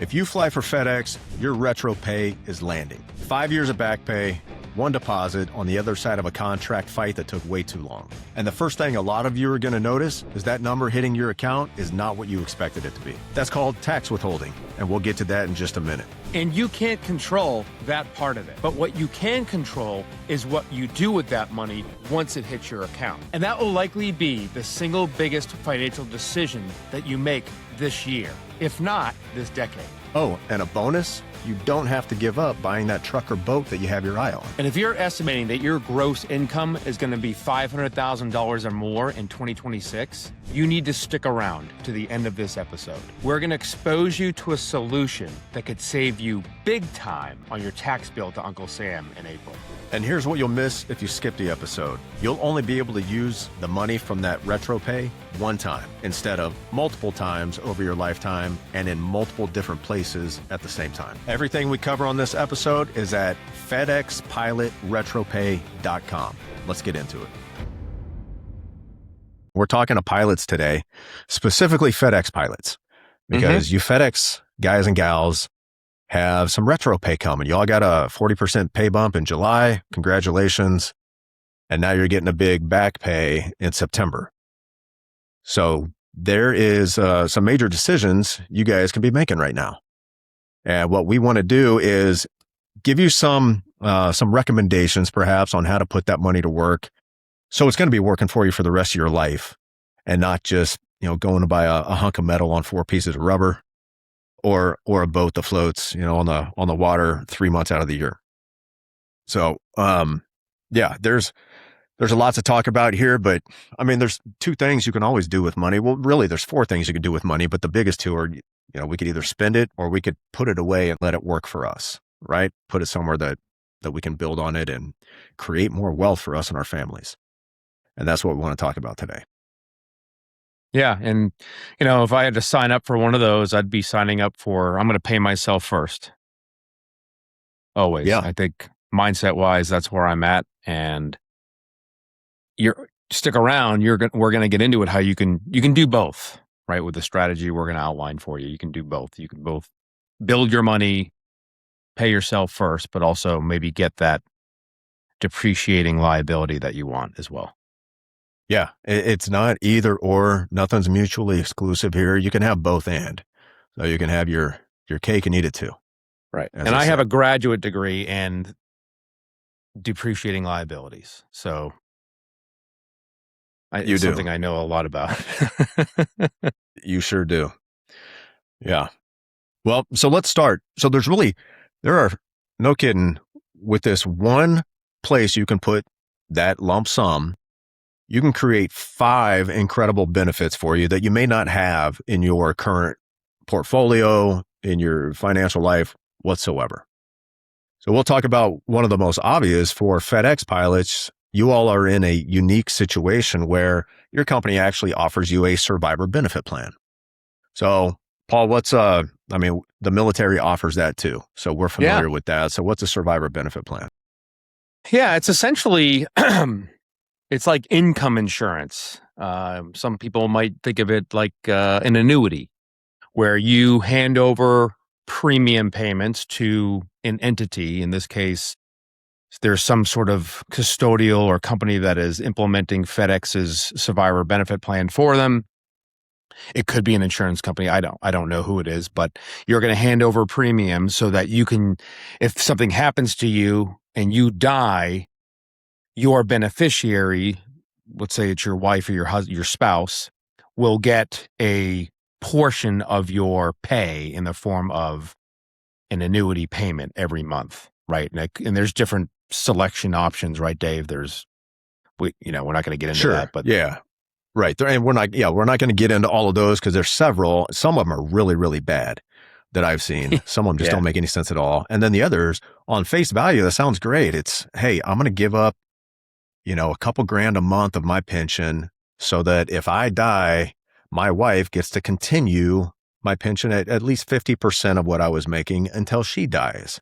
If you fly for FedEx, your retro pay is landing. 5 years of back pay, one deposit on the other side of a contract fight that took way too long. And the first thing a lot of you are going to notice is that number hitting your account is not what you expected it to be. That's called tax withholding, and we'll get to that in just a minute. And you can't control that part of it. But what you can control is what you do with that money once it hits your account. And that will likely be the single biggest financial decision that you make this year, if not this decade. Oh, and a bonus? You don't have to give up buying that truck or boat that you have your eye on. And if you're estimating that your gross income is going to be $500,000 or more in 2026, you need to stick around to the end of this episode. We're going to expose you to a solution that could save you big time on your tax bill to Uncle Sam in April. And here's what you'll miss if you skip the episode. You'll only be able to use the money from that retro pay one time instead of multiple times over your lifetime and in multiple different places at the same time. Everything we cover on this episode is at FedExPilotRetroPay.com. Let's get into it. We're talking to pilots today, specifically FedEx pilots, because you FedEx guys and gals have some retro pay coming. Y'all got a 40% pay bump in July. Congratulations. And now you're getting a big back pay in September. So there is some major decisions you guys can be making right now. And what we want to do is give you some recommendations perhaps on how to put that money to work. So it's going to be working for you for the rest of your life and not just, going to buy a hunk of metal on 4 pieces of rubber or a boat that floats, on the water 3 months out of the year. So, there's a lot to talk about here, but I mean, there's 2 things you can always do with money. Well, really there's 4 things you can do with money, but the biggest 2 are, we could either spend it or we could put it away and let it work for us, right? Put it somewhere that we can build on it and create more wealth for us and our families. And that's what we want to talk about today. Yeah. And, if I had to sign up for one of those, I'd be signing up for, I'm going to pay myself first. Always. Yeah. I think mindset wise, that's where I'm at. And stick around. We're going to get into it, how you can do both, right? With the strategy we're going to outline for you. You can do both. You can both build your money, pay yourself first, but also maybe get that depreciating liability that you want as well. Yeah, it's not either or. Nothing's mutually exclusive here. You can have both and. So you can have your cake and eat it too. Right. And I have a graduate degree in depreciating liabilities. So it's something I know a lot about. You sure do. Yeah. Well, so let's start. So there are, no kidding, with this one place you can put that lump sum, you can create 5 incredible benefits for you that you may not have in your current portfolio, in your financial life whatsoever. So we'll talk about one of the most obvious for FedEx pilots. You all are in a unique situation where your company actually offers you a survivor benefit plan. So Paul, the military offers that too. So we're familiar with that. So what's a survivor benefit plan? Yeah, it's essentially, it's like income insurance. Some people might think of it like an annuity, where you hand over premium payments to an entity. In this case, there's some sort of custodial or company that is implementing FedEx's survivor benefit plan for them. It could be an insurance company. I don't know who it is, but you're going to hand over premiums so that you can, if something happens to you and you die, your beneficiary, let's say it's your wife or your husband, your spouse, will get a portion of your pay in the form of an annuity payment every month, right? And there's different selection options, right, Dave? We're not going to get into that, but yeah, right. And we're not going to get into all of those because there's several. Some of them are really, really bad that I've seen. Some of them just don't make any sense at all. And then the others, on face value, that sounds great. It's, hey, I'm going to give up, a couple grand a month of my pension so that if I die, my wife gets to continue my pension at least 50% of what I was making until she dies.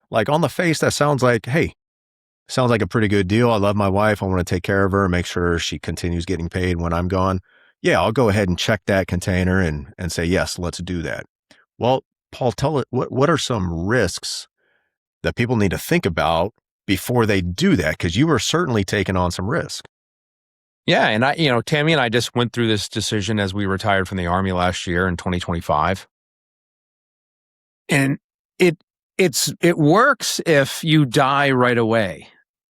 Like on the face, that sounds like a pretty good deal. I love my wife. I want to take care of her and make sure she continues getting paid when I'm gone. Yeah, I'll go ahead and check that container and say, yes, let's do that. Well, Paul, tell it, what are some risks that people need to think about before they do that? Because you were certainly taking on some risk. Yeah. And Tammy and I just went through this decision as we retired from the Army last year in 2025. And it works if you die right away.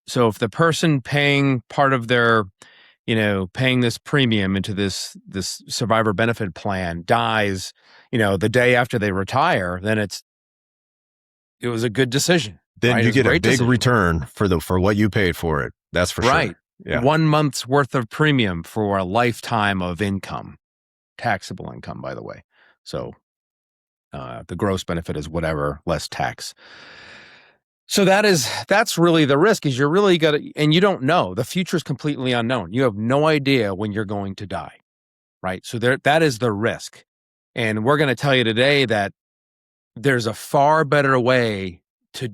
So if the person paying part of their, paying this premium into this survivor benefit plan dies, the day after they retire, then it was a good decision. Then right? you get a big decision. return for what you paid for it. That's for right. sure. Yeah. 1 month's worth of premium for a lifetime of income, taxable income, by the way. So the gross benefit is whatever, less tax. So that's really the risk, is you're really and you don't know. The future is completely unknown. You have no idea when you're going to die, right? So that is the risk. And we're going to tell you today that there's a far better way to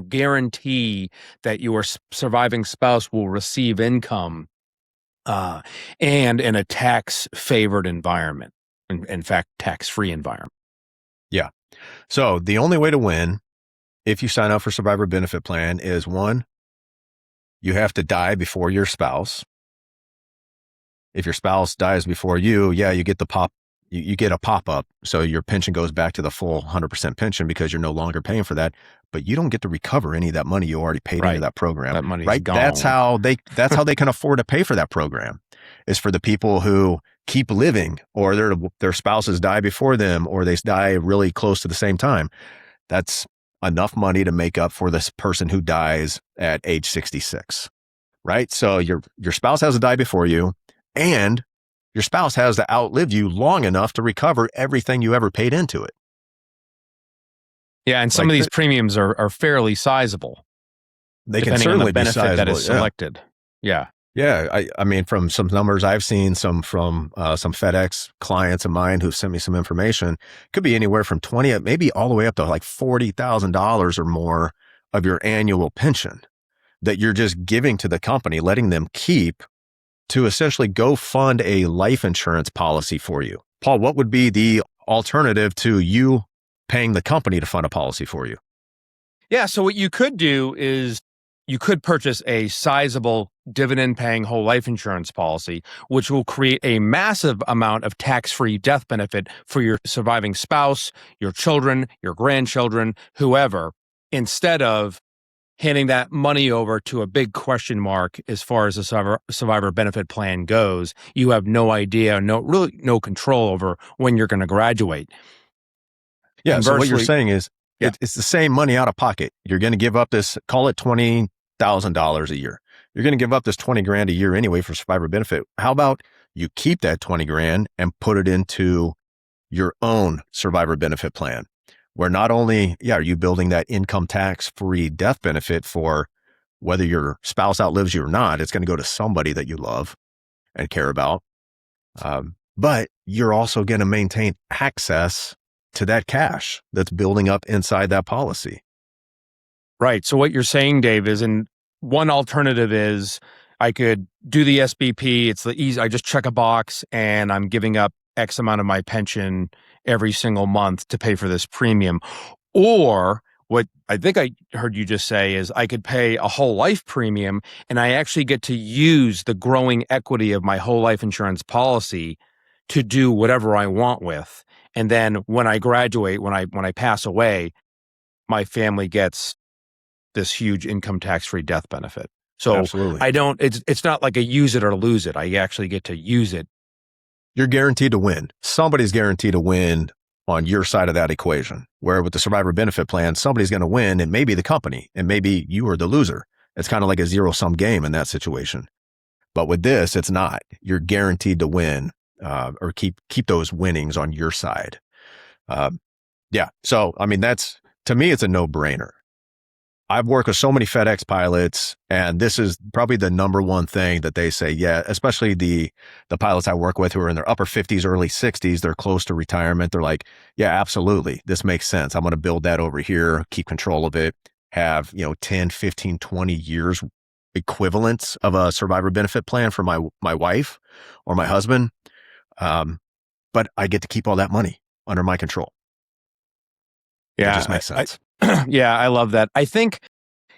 guarantee that your surviving spouse will receive income and in a tax-favored environment. In fact, tax-free environment. Yeah. So the only way to win if you sign up for survivor benefit plan is, one, you have to die before your spouse. If your spouse dies before you, you get you get a pop-up. So your pension goes back to the full 100% pension because you're no longer paying for that, but you don't get to recover any of that money you already paid into that program. That money's right? gone. That's how they can afford to pay for that program, is for the people who keep living, or their spouses die before them, or they die really close to the same time. That's enough money to make up for this person who dies at age 66, right? So your spouse has to die before you, and your spouse has to outlive you long enough to recover everything you ever paid into it. Yeah, and some of these premiums are fairly sizable. They can certainly be sizable. That is selected. Yeah. Yeah, I mean, from some numbers I've seen, some from some Fedex clients of mine who've sent me some information, could be anywhere from 20, maybe all the way up to like $40,000 or more of your annual pension that you're just giving to the company, letting them keep to essentially go fund a life insurance policy for you. Paul, what would be the alternative to you paying the company to fund a policy for you? Yeah, so what you could do is you could purchase a sizable dividend-paying whole life insurance policy, which will create a massive amount of tax-free death benefit for your surviving spouse, your children, your grandchildren, whoever, instead of handing that money over to a big question mark as far as the survivor benefit plan goes. You have no idea, no control over when you're going to graduate. Yeah, so what you're saying is it's the same money out of pocket. You're going to give up this, call it $20,000 a year. You're going to give up this 20 grand a year anyway for survivor benefit. How about you keep that 20 grand and put it into your own survivor benefit plan, where not only are you building that income tax free death benefit for whether your spouse outlives you or not, it's going to go to somebody that you love and care about. But you're also going to maintain access to that cash that's building up inside that policy. Right. So what you're saying, Dave, is, and one alternative is I could do the SBP. It's the easy. I just check a box and I'm giving up X amount of my pension every single month to pay for this premium. Or what I think I heard you just say is I could pay a whole life premium and I actually get to use the growing equity of my whole life insurance policy to do whatever I want with. And then when I graduate, when I pass away, my family gets this huge income tax-free death benefit. So absolutely. It's not like a use it or lose it. I actually get to use it. You're guaranteed to win. Somebody's guaranteed to win on your side of that equation, where with the survivor benefit plan, somebody's going to win, and maybe the company, and maybe you are the loser. It's kind of like a zero-sum game in that situation. But with this, it's not. You're guaranteed to win, or keep those winnings on your side. Yeah. So, I mean, to me, it's a no-brainer. I've worked with so many FedEx pilots, and this is probably the number one thing that they say. Yeah, especially the pilots I work with who are in their upper 50s, early 60s, they're close to retirement. They're like, yeah, absolutely. This makes sense. I'm going to build that over here, keep control of it, have, 10, 15, 20 years equivalents of a survivor benefit plan for my wife or my husband. But I get to keep all that money under my control. It just makes sense. Yeah, I love that. I think,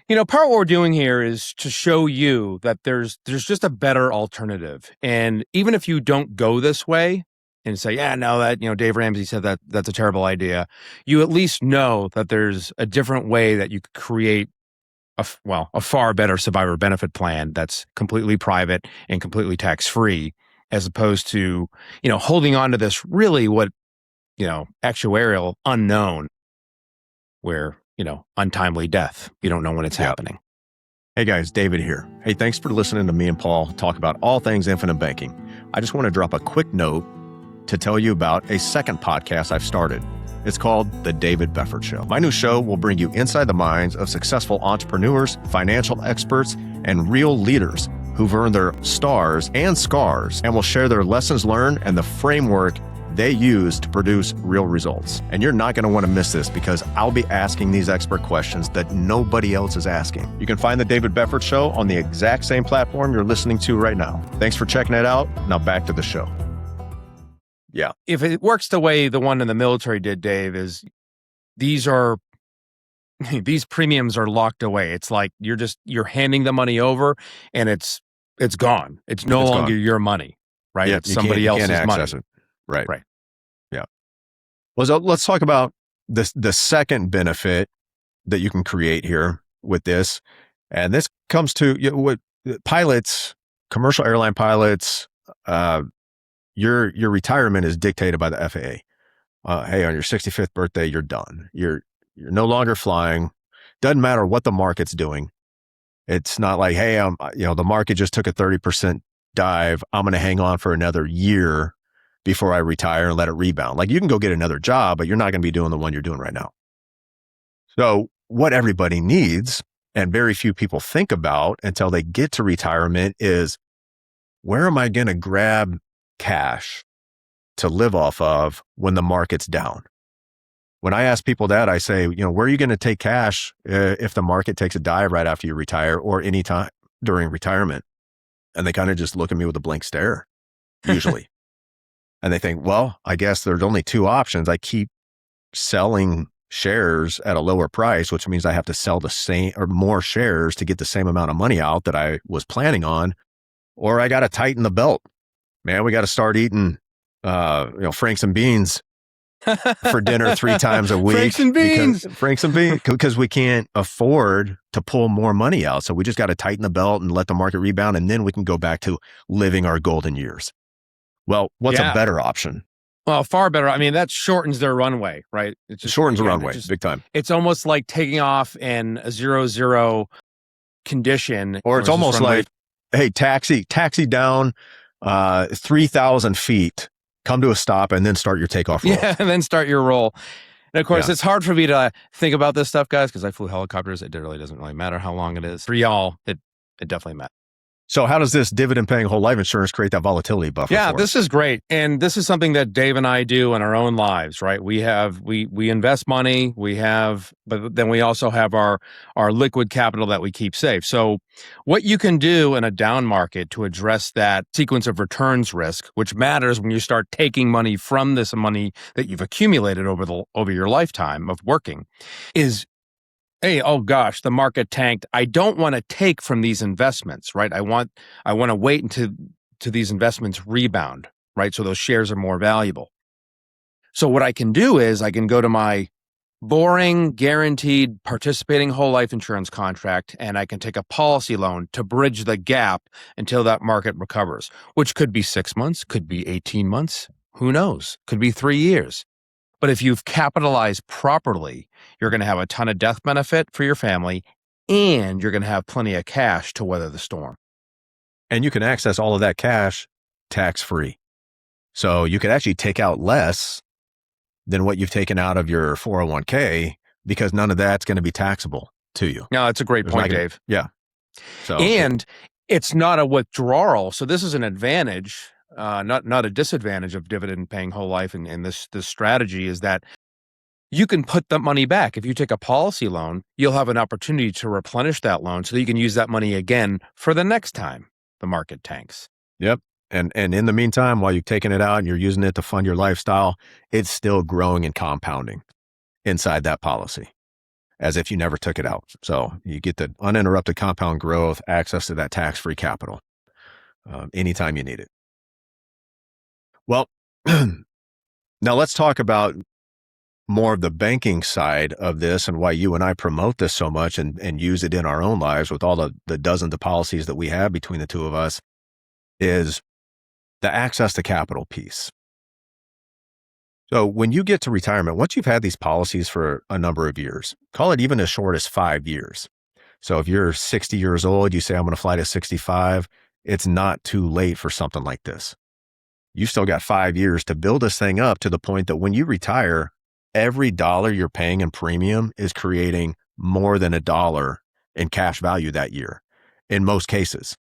part of what we're doing here is to show you that there's just a better alternative. And even if you don't go this way and say, yeah, no, that, Dave Ramsey said that's a terrible idea, you at least know that there's a different way that you could create a far better survivor benefit plan that's completely private and completely tax-free, as opposed to, holding on to this really what, actuarial unknown where, untimely death. You don't know when it's happening. Hey guys, David here. Hey, thanks for listening to me and Paul talk about all things infinite banking. I just want to drop a quick note to tell you about a second podcast I've started. It's called The David Beffert Show. My new show will bring you inside the minds of successful entrepreneurs, financial experts, and real leaders who've earned their stars and scars and will share their lessons learned and the framework they use to produce real results. And you're not going to want to miss this because I'll be asking these expert questions that nobody else is asking. You can find The David Beffert Show on the exact same platform you're listening to right now. Thanks for checking it out. Now back to the show. Yeah. If it works the way the one in the military did, Dave, is these premiums are locked away. It's like you're handing the money over and it's gone. It's no longer your money, right? Yeah, it's somebody else's money. It. Right. Yeah. Well, so let's talk about the second benefit that you can create here with this. And this comes to what pilots, commercial airline pilots, your retirement is dictated by the FAA. Hey, on your 65th birthday, you're done. You're no longer flying. Doesn't matter what the market's doing. It's not like, hey, the market just took a 30% dive. I'm going to hang on for another year before I retire and let it rebound. Like, you can go get another job, but you're not going to be doing the one you're doing right now. So what everybody needs, and very few people think about until they get to retirement, is where am I going to grab cash to live off of when the market's down? When I ask people that, I say, where are you going to take cash if the market takes a dive right after you retire or any time during retirement? And they kind of just look at me with a blank stare, usually. And they think, well, I guess there's only two options. I keep selling shares at a lower price, which means I have to sell the same or more shares to get the same amount of money out that I was planning on, or I got to tighten the belt. Man, we got to start eating, Franks and beans for dinner 3 times a week. Franks and beans. Because we can't afford to pull more money out. So we just got to tighten the belt and let the market rebound. And then we can go back to living our golden years. Well, what's a better option? Well, far better. I mean, that shortens their runway, right? It just shortens the runway, big time. It's almost like taking off in a 0-0 condition. Or it's almost like, hey, taxi down 3,000 feet, come to a stop, and then start your takeoff roll. Yeah, and then start your roll. And of course, it's hard for me to think about this stuff, guys, because I flew helicopters. It really doesn't really matter how long it is. For y'all, it definitely matters. So how does this dividend-paying whole life insurance create that volatility buffer? Yeah, this is great. And this is something that Dave and I do in our own lives, right? We invest money, but then we also have our liquid capital that we keep safe. So what you can do in a down market to address that sequence of returns risk, which matters when you start taking money from this money that you've accumulated over your lifetime of working, is, hey, oh gosh, the market tanked. I don't want to take from these investments, right? I want to wait until these investments rebound, right? So those shares are more valuable. So what I can do is I can go to my boring, guaranteed, participating whole life insurance contract, and I can take a policy loan to bridge the gap until that market recovers, which could be 6 months, could be 18 months, who knows? Could be 3 years. But if you've capitalized properly, you're going to have a ton of death benefit for your family, and you're going to have plenty of cash to weather the storm. And you can access all of that cash tax-free. So you could actually take out less than what you've taken out of your 401k because none of that's going to be taxable to you. No, that's a great point, Dave. Yeah. So, and it's not a withdrawal. So this is an advantage. Not a disadvantage of dividend paying whole life in this strategy is that you can put the money back. If you take a policy loan, you'll have an opportunity to replenish that loan so that you can use that money again for the next time the market tanks. Yep. And in the meantime, while you're taking it out and you're using it to fund your lifestyle, it's still growing and compounding. inside that policy as if you never took it out. So you get the uninterrupted compound growth, access to that tax-free capital anytime you need it. Well, now let's talk about more of the banking side of this and why you and I promote this so much and use it in our own lives with all the dozens of policies that we have between the two of us is the access to capital piece. So when you get to retirement, once you've had these policies for a number of years, call it even as short as 5 years. So if you're 60 years old, you say, I'm going to fly to 65, it's not too late for something like this. You've still got 5 years to build this thing up to the point that when you retire, every dollar you're paying in premium is creating more than $1 in cash value that year, in most cases.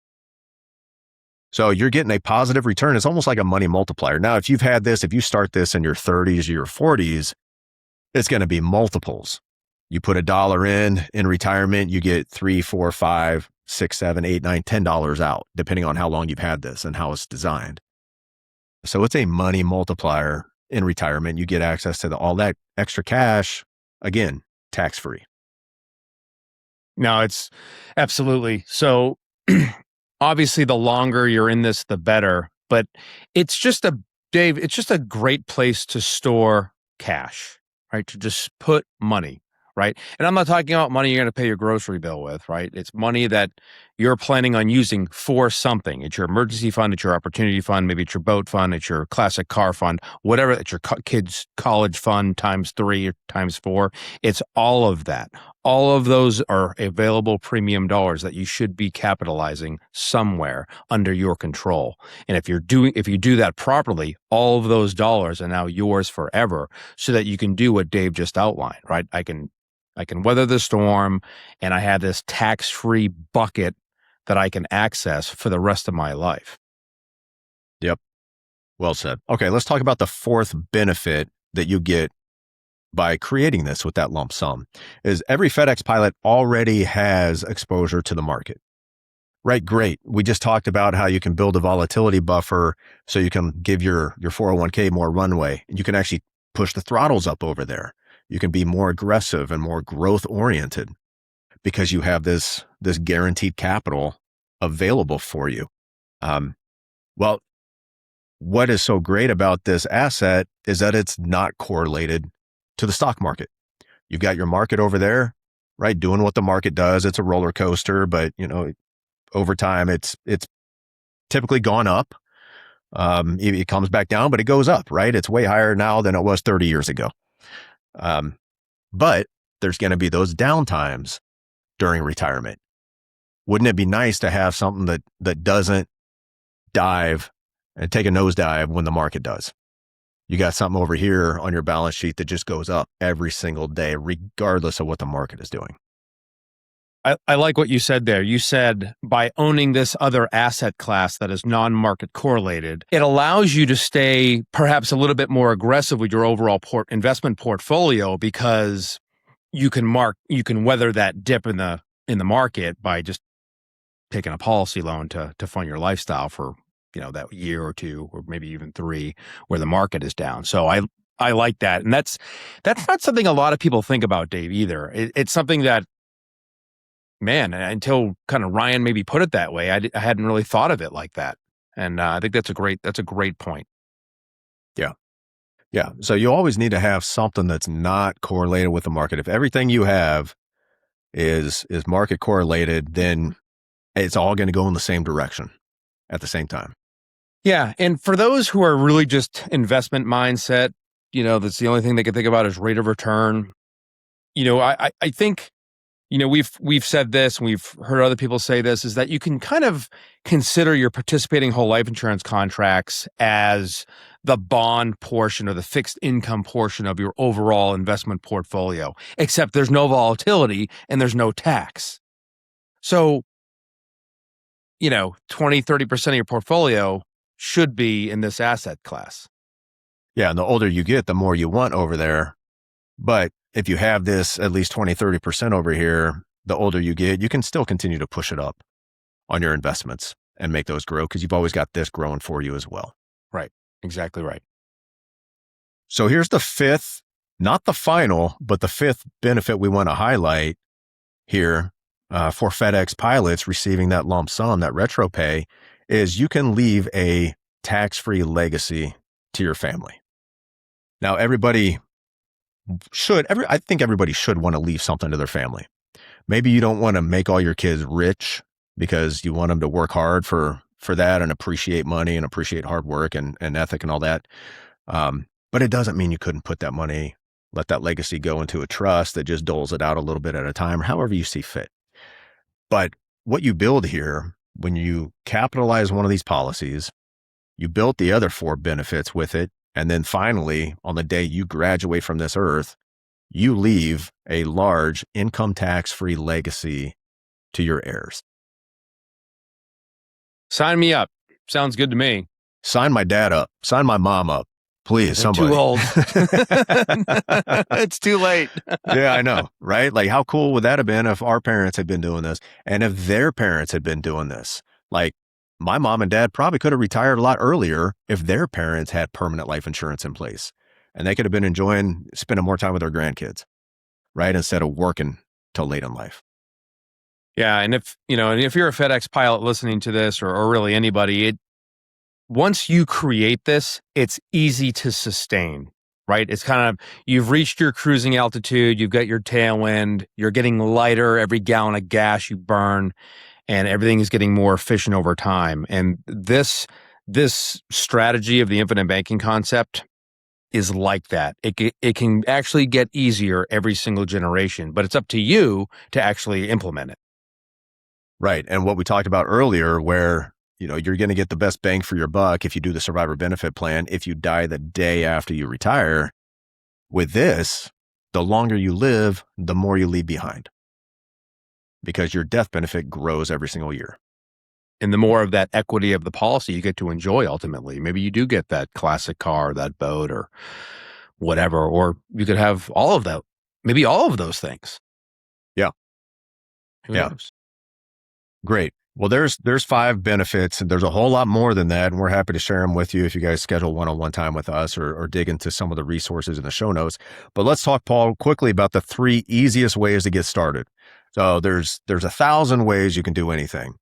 So you're getting a positive return. It's almost like a money multiplier. Now, if you've had this, if you start this in your 30s or your 40s, it's going to be multiples. You put $1 in retirement, you get $3, $4, $5, $6, $7, $8, $9, $10 out, depending on how long you've had this and how it's designed. So it's a money multiplier in retirement. You get access to all that extra cash, again, tax-free. No, it's absolutely. So obviously the longer you're in this, the better, but it's just a great place to store cash, right? To just put money, right? And I'm not talking about money you're going to pay your grocery bill with, right? It's money that you're planning on using for something. It's your emergency fund, it's your opportunity fund, maybe it's your boat fund, it's your classic car fund, whatever, it's your kids' college fund times 3 or times 4. It's all of that. All of those are available premium dollars that you should be capitalizing somewhere under your control. And if you do that properly, all of those dollars are now yours forever so that you can do what Dave just outlined, right? I can weather the storm, and I have this tax-free bucket that I can access for the rest of my life. Yep. Well said. Okay, let's talk about the fourth benefit that you get by creating this with that lump sum is every FedEx pilot already has exposure to the market. Right, great. We just talked about how you can build a volatility buffer so you can give your 401k more runway. You can actually push the throttles up over there. You can be more aggressive and more growth oriented because you have this guaranteed capital available for you. Well, what is so great about this asset is that it's not correlated to the stock market. You've got your market over there, right? Doing what the market does. It's a roller coaster, but over time, it's typically gone up. It comes back down, but it goes up, right? It's way higher now than it was 30 years ago. But there's going to be those downtimes during retirement. Wouldn't it be nice to have something that doesn't dive and take a nosedive when the market does? You got something over here on your balance sheet that just goes up every single day, regardless of what the market is doing. I like what you said there. You said by owning this other asset class that is non-market correlated, it allows you to stay perhaps a little bit more aggressive with your overall investment portfolio because you can weather that dip in the market by just taking a policy loan to fund your lifestyle for that year or two or maybe even 3 where the market is down. So I like that, and that's not something a lot of people think about, Dave, either. It's something that, man, until kind of Ryan maybe put it that way, I hadn't really thought of it like that. And I think that's a great point. Yeah. So you always need to have something that's not correlated with the market. If everything you have is market correlated, then it's all going to go in the same direction at the same time. Yeah. And for those who are really just investment mindset, that's the only thing they can think about is rate of return. I think, we've said this, and we've heard other people say this, is that you can kind of consider your participating whole life insurance contracts as the bond portion or the fixed income portion of your overall investment portfolio, except there's no volatility and there's no tax. So, 20, 30% of your portfolio should be in this asset class. Yeah. And the older you get, the more you want over there. But if you have this at least 20, 30% over here, the older you get, you can still continue to push it up on your investments and make those grow because you've always got this growing for you as well. Right. Exactly right. So here's the fifth Not the final, but the fifth benefit we want to highlight here for FedEx pilots receiving that lump sum, that retro pay, is you can leave a tax-free legacy to your family. Now, I think everybody should want to leave something to their family. Maybe you don't want to make all your kids rich because you want them to work hard for that and appreciate money and appreciate hard work and ethic and all that. But it doesn't mean you couldn't put that money, let that legacy go into a trust that just doles it out a little bit at a time, or however you see fit. But what you build here, when you capitalize one of these policies, you built the other 4 benefits with it. And then finally, on the day you graduate from this earth, you leave a large income tax-free legacy to your heirs. Sign me up. Sounds good to me. Sign my dad up. Sign my mom up. Please, somebody. Too old. It's too late. Yeah, I know, right? Like, how cool would that have been if our parents had been doing this and if their parents had been doing this? Like, my mom and dad probably could have retired a lot earlier if their parents had permanent life insurance in place, and they could have been spending more time with their grandkids, right? Instead of working till late in life. Yeah. And if you're a FedEx pilot listening to this or really anybody, once you create this, it's easy to sustain, right? It's kind of, you've reached your cruising altitude, you've got your tailwind, you're getting lighter every gallon of gas you burn, and everything is getting more efficient over time. And this strategy of the infinite banking concept is like that. It can actually get easier every single generation, but it's up to you to actually implement it. Right. And what we talked about earlier, where you're going to get the best bang for your buck if you do the survivor benefit plan, if you die the day after you retire. With this, the longer you live, the more you leave behind, because your death benefit grows every single year. And the more of that equity of the policy you get to enjoy ultimately. Maybe you do get that classic car, that boat, or whatever, or you could have all of that, maybe all of those things. Yeah. Who knows? Great. Well, there's 5 benefits, and there's a whole lot more than that, and we're happy to share them with you if you guys schedule one-on-one time with us or dig into some of the resources in the show notes. But let's talk, Paul, quickly about the 3 easiest ways to get started. So there's 1,000 ways you can do anything.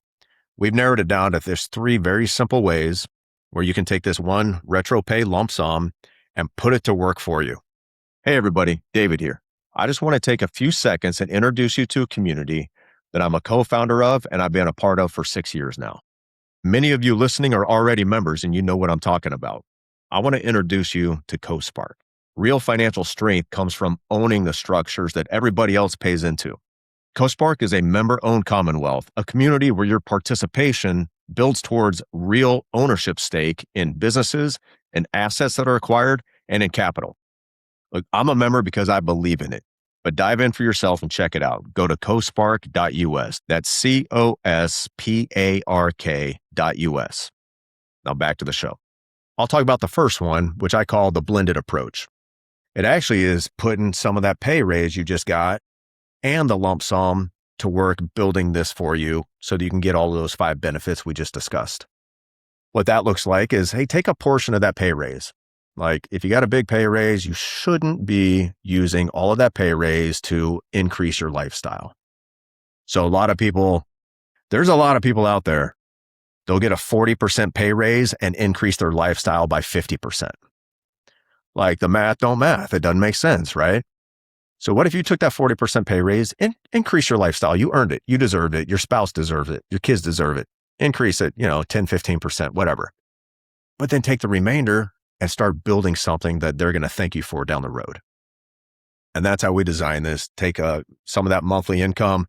We've narrowed it down to there's 3 very simple ways where you can take this one retro pay lump sum and put it to work for you. Hey, everybody, David here. I just want to take a few seconds and introduce you to a community that I'm a co-founder of and I've been a part of for 6 years now. Many of you listening are already members and you know what I'm talking about. I want to introduce you to CoSpark. Real financial strength comes from owning the structures that everybody else pays into. CoSpark is a member-owned commonwealth, a community where your participation builds towards real ownership stake in businesses and assets that are acquired and in capital. Look, I'm a member because I believe in it. But dive in for yourself and check it out. Go to cospark.us. That's COSPARK.us. Now back to the show. I'll talk about the first one, which I call the blended approach. It actually is putting some of that pay raise you just got and the lump sum to work building this for you so that you can get all of those 5 benefits we just discussed. What that looks like is, hey, take a portion of that pay raise. Like, if you got a big pay raise, you shouldn't be using all of that pay raise to increase your lifestyle. So there's a lot of people out there, they'll get a 40% pay raise and increase their lifestyle by 50%. Like, the math don't math. It doesn't make sense, right? So what if you took that 40% pay raise and increase your lifestyle? You earned it. You deserved it. Your spouse deserves it. Your kids deserve it. Increase it, 10, 15%, whatever. But then take the remainder and start building something that they're going to thank you for down the road. And that's how we design this. Take some of that monthly income,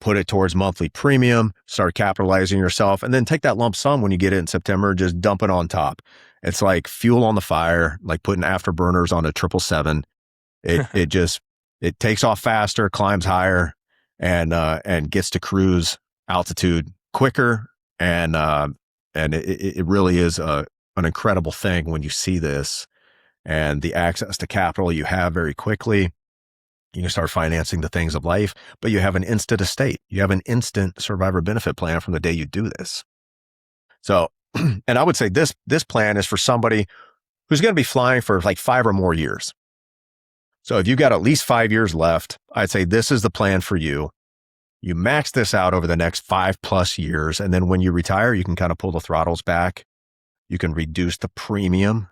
put it towards monthly premium, start capitalizing yourself, and then take that lump sum when you get it in September, just dump it on top. It's like fuel on the fire, like putting afterburners on a 777. It takes off faster, climbs higher, and gets to cruise altitude quicker. And it really is an incredible thing when you see this and the access to capital you have very quickly. You can start financing the things of life, but you have an instant estate. You have an instant survivor benefit plan from the day you do this. So, and I would say this plan is for somebody who's going to be flying for like 5 or more years. So if you've got at least 5 years left, I'd say this is the plan for you. You max this out over the next 5+ years. And then when you retire, you can kind of pull the throttles back. You can reduce the premium.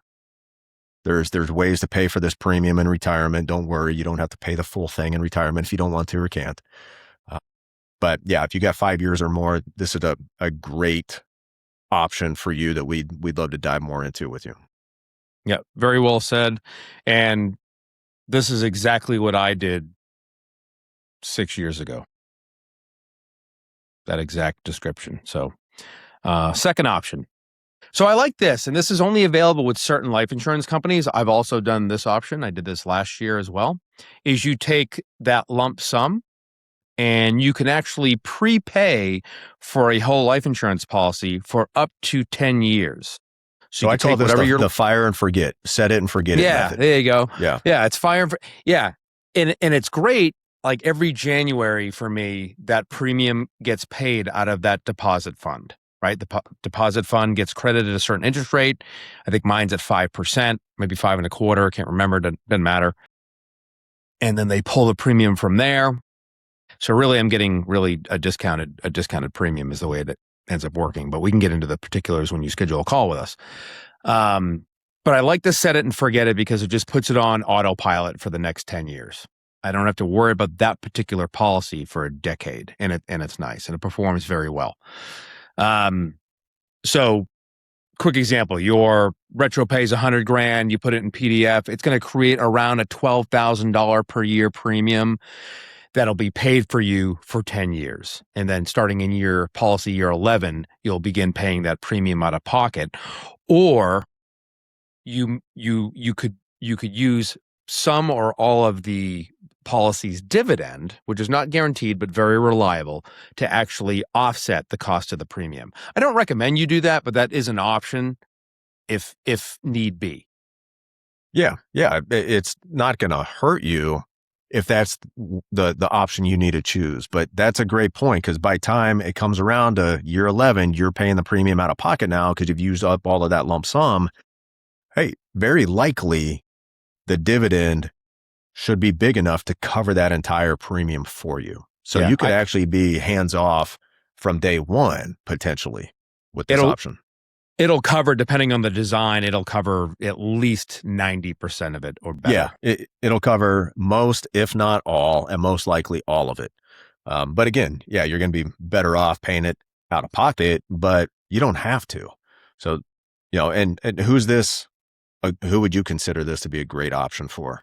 There's ways to pay for this premium in retirement. Don't worry. You don't have to pay the full thing in retirement if you don't want to or can't. But yeah, if you got 5 years or more, this is a great option for you that we'd love to dive more into with you. Yeah, very well said. And this is exactly what I did 6 years ago. That exact description. So, second option. So I like this, and this is only available with certain life insurance companies. I've also done this option. I did this last year as well. Is you take that lump sum and you can actually prepay for a whole life insurance policy for up to 10 years. So I call this the fire and forget, set it and forget it method. There you go. Yeah. Yeah. It's fire. And it's great. Like every January for me, that premium gets paid out of that deposit fund, right? The deposit fund gets credited a certain interest rate. I think mine's at 5%, maybe 5.25%. I can't remember. Doesn't matter. And then they pull the premium from there. So really, I'm getting really a discounted premium is the way that ends up working. But we can get into the particulars when you schedule a call with us. But I like to set it and forget it because it just puts it on autopilot for the next 10 years. I don't have to worry about that particular policy for a decade, and it's nice and it performs very well. So quick example, your retro pays $100,000, you put it in PDF, it's going to create around a $12,000 per year premium that'll be paid for you for 10 years. And then starting in your policy year 11, you'll begin paying that premium out of pocket. Or you could use some or all of the policy's dividend, which is not guaranteed but very reliable, to actually offset the cost of the premium. I don't recommend you do that, but that is an option if need be. Yeah. It's not going to hurt you if that's the option you need to choose. But that's a great point, because by time it comes around to year 11, you're paying the premium out of pocket now because you've used up all of that lump sum. Hey, very likely the dividend should be big enough to cover that entire premium for you. So you could actually be hands off from day one, potentially, with this option. It'll cover, depending on the design, it'll cover at least 90% of it or better. Yeah, it'll cover most, if not all, and most likely all of it. But again, yeah, you're going to be better off paying it out of pocket, but you don't have to. So, and who's this? Who would you consider this to be a great option for?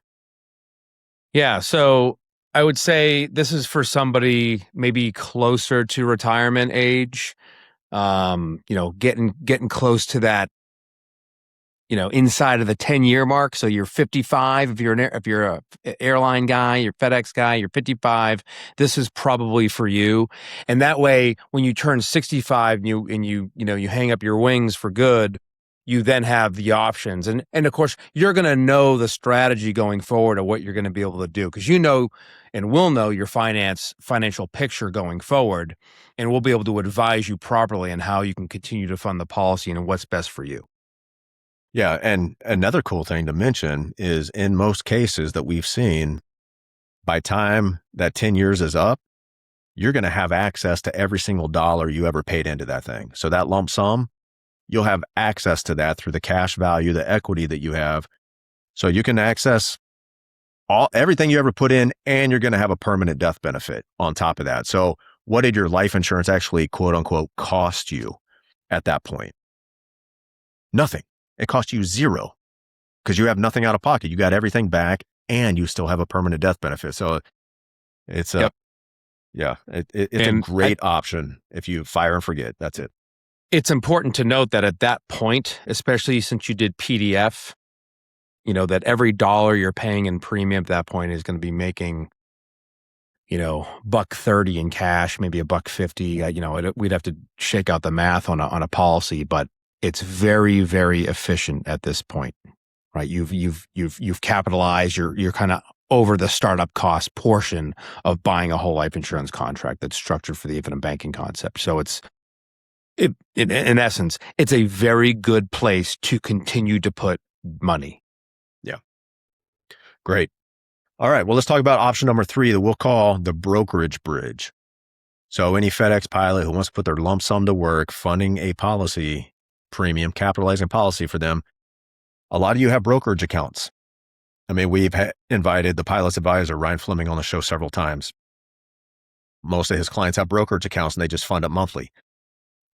Yeah, so I would say this is for somebody maybe closer to retirement age, getting close to that, inside of the 10-year mark. So you're 55. If you're a airline guy, you're FedEx guy, you're 55. This is probably for you. And that way, when you turn 65 and you hang up your wings for good, you then have the options. And of course, you're going to know the strategy going forward of what you're going to be able to do, because and we'll know your financial picture going forward, and we'll be able to advise you properly on how you can continue to fund the policy and what's best for you. Yeah. And another cool thing to mention is, in most cases that we've seen, by time that 10 years is up, you're going to have access to every single dollar you ever paid into that thing. So that lump sum, you'll have access to that through the cash value, the equity that you have. So you can access everything you ever put in, and you're going to have a permanent death benefit on top of that. So what did your life insurance actually, quote unquote, cost you at that point? Nothing. It cost you zero, because you have nothing out of pocket. You got everything back, and you still have a permanent death benefit. So it's it's a great option if you fire and forget. That's it. It's important to note that at that point, especially since you did PDF, that every dollar you're paying in premium at that point is going to be making, $1.30 in cash, maybe $1.50. We'd have to shake out the math on a policy, but it's very, very efficient at this point, right? You've capitalized. You're kind of over the startup cost portion of buying a whole life insurance contract that's structured for the infinite banking concept. So in essence, it's a very good place to continue to put money. Yeah. Great. All right. Well, let's talk about option number 3 that we'll call the brokerage bridge. So any FedEx pilot who wants to put their lump sum to work, funding a policy premium, capitalizing policy for them, a lot of you have brokerage accounts. I mean, we've invited the pilot's advisor, Ryan Fleming, on the show several times. Most of his clients have brokerage accounts and they just fund it monthly.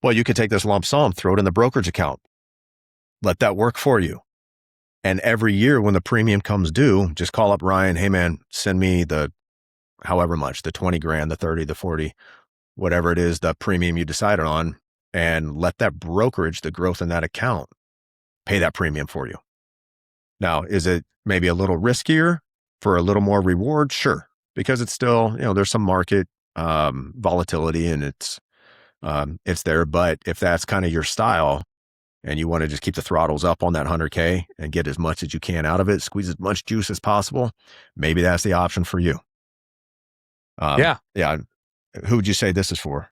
Well, you could take this lump sum, throw it in the brokerage account, let that work for you. And every year when the premium comes due, just call up Ryan. Hey man, send me the however much, the 20 grand, the 30, the 40, whatever it is, the premium you decided on, and let that brokerage, the growth in that account, pay that premium for you. Now, is it maybe a little riskier for a little more reward? Sure. Because it's still, there's some market volatility and it's there. But if that's kind of your style, and you want to just keep the throttles up on that 100K and get as much as you can out of it, squeeze as much juice as possible, maybe that's the option for you. Yeah. Who would you say this is for?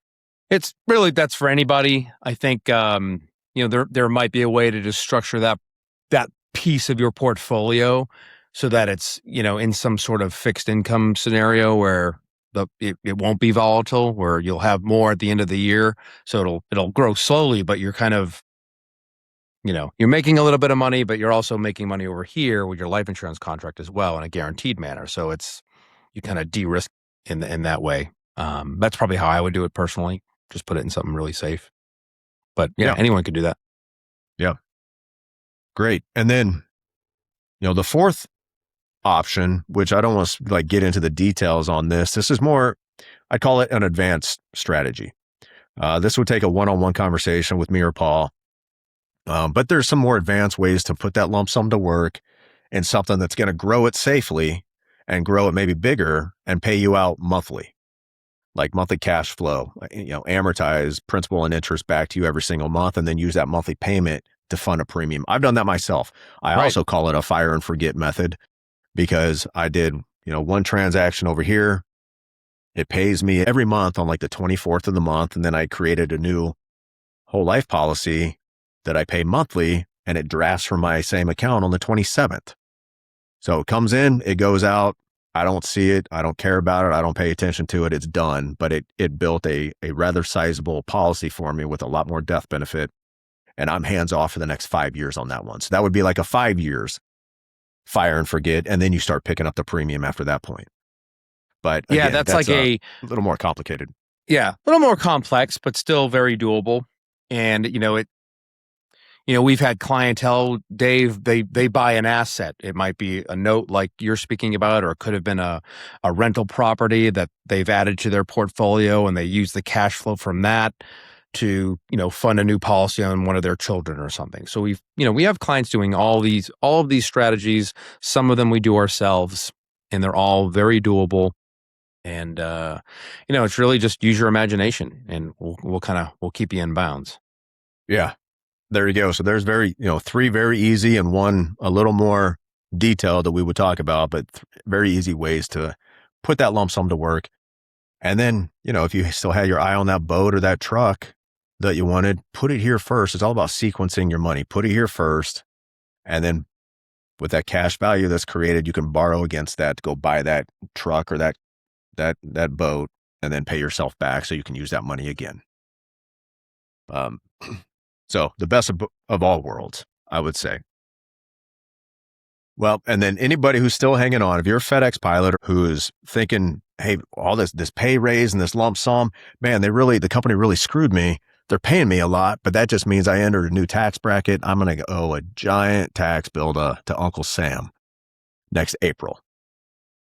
It's really, that's for anybody. I think, there might be a way to just structure that piece of your portfolio so that it's, in some sort of fixed income scenario where it won't be volatile, where you'll have more at the end of the year. So it'll grow slowly, but you're kind of, you're making a little bit of money, but you're also making money over here with your life insurance contract as well in a guaranteed manner. So you kind of de-risk in that way. That's probably how I would do it personally. Just put it in something really safe. But yeah, anyone could do that. Yeah. Great. And then, the fourth option, which I don't want to get into the details on this. This is more, I call it an advanced strategy. This would take a one-on-one conversation with me or Paul. But there's some more advanced ways to put that lump sum to work in something that's going to grow it safely and grow it maybe bigger and pay you out monthly, like monthly cash flow, amortize principal and interest back to you every single month and then use that monthly payment to fund a premium. I've done that myself. I also call it a fire and forget method because I did, one transaction over here. It pays me every month on the 24th of the month. And then I created a new whole life policy that I pay monthly and it drafts from my same account on the 27th. So it comes in, it goes out. I don't see it. I don't care about it. I don't pay attention to it. It's done. But it built a rather sizable policy for me with a lot more death benefit. And I'm hands off for the next 5 years on that one. So that would be like a 5 years fire and forget. And then you start picking up the premium after that point. But again, that's like a little more complicated. Yeah, a little more complex, but still very doable. And, we've had clientele, Dave, they buy an asset. It might be a note like you're speaking about, or it could have been a rental property that they've added to their portfolio and they use the cash flow from that to, fund a new policy on one of their children or something. So we have clients doing all of these strategies. Some of them we do ourselves and they're all very doable. And, it's really just use your imagination and we'll keep you in bounds. Yeah. There you go. So there's 3 very easy and one a little more detailed that we would talk about, but very easy ways to put that lump sum to work. And then, if you still had your eye on that boat or that truck that you wanted, put it here first. It's all about sequencing your money. Put it here first. And then with that cash value that's created, you can borrow against that to go buy that truck or that boat and then pay yourself back so you can use that money again. So the best of all worlds, I would say. Well, and then anybody who's still hanging on, if you're a FedEx pilot who's thinking, hey, all this pay raise and this lump sum, man, the company really screwed me. They're paying me a lot, but that just means I entered a new tax bracket. I'm going to owe a giant tax bill to Uncle Sam next April.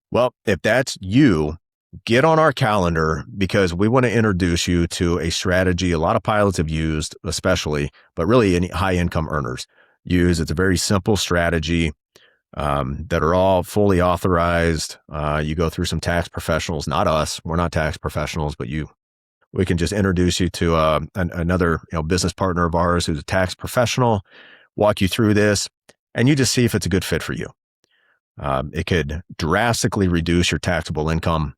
Well, if that's you, get on our calendar because we want to introduce you to a strategy a lot of pilots have used, especially, but really any high income earners use. It's a very simple strategy that are all fully authorized. You go through some tax professionals, not us. We're not tax professionals, but we can just introduce you to another business partner of ours who's a tax professional, walk you through this, and you just see if it's a good fit for you. It could drastically reduce your taxable income.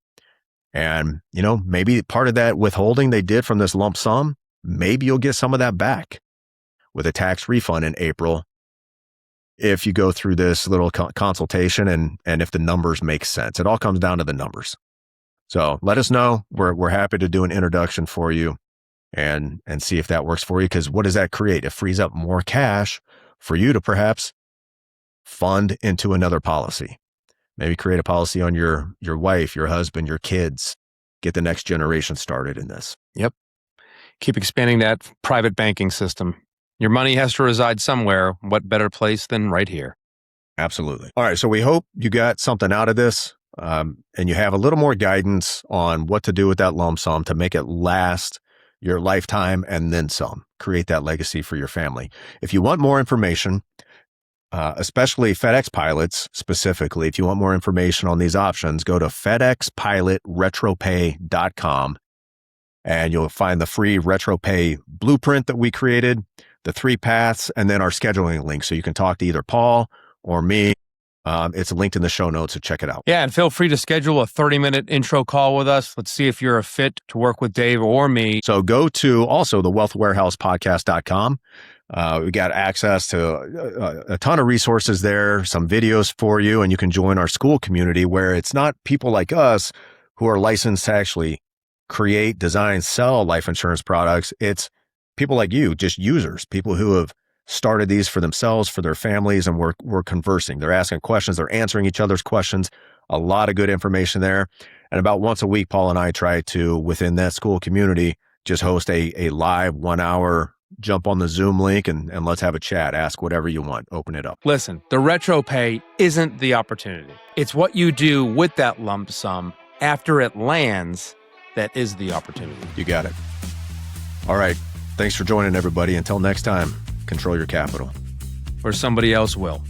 And, maybe part of that withholding they did from this lump sum, maybe you'll get some of that back with a tax refund in April. if you go through this little consultation and if the numbers make sense. It all comes down to the numbers. So let us know. We're happy to do an introduction for you and see if that works for you. Because what does that create? It frees up more cash for you to perhaps fund into another policy. Maybe create a policy on your wife, your husband, your kids. Get the next generation started in this. Yep. Keep expanding that private banking system. Your money has to reside somewhere. What better place than right here? Absolutely. All right. So we hope you got something out of this and you have a little more guidance on what to do with that lump sum to make it last your lifetime and then some. Create that legacy for your family. If you want more information, especially FedEx pilots specifically, if you want more information on these options, go to FedExPilotRetroPay.com and you'll find the free RetroPay blueprint that we created, the 3 paths, and then our scheduling link. So you can talk to either Paul or me. It's linked in the show notes, so check it out. Yeah, and feel free to schedule a 30-minute intro call with us. Let's see if you're a fit to work with Dave or me. So go to also the wealthwarehousepodcast.com. We got access to a ton of resources there, some videos for you, and you can join our school community where it's not people like us who are licensed to actually create, design, sell life insurance products. It's people like you, just users, people who have started these for themselves, for their families, and we're conversing. They're asking questions. They're answering each other's questions. A lot of good information there. And about once a week, Paul and I try to, within that school community, just host a live 1 hour, jump on the Zoom link and let's have a chat. Ask whatever you want. Open it up. Listen, the retro pay isn't the opportunity. It's what you do with that lump sum after it lands that is the opportunity. You got it. All right. Thanks for joining, everybody. Until next time, control your capital. Or somebody else will.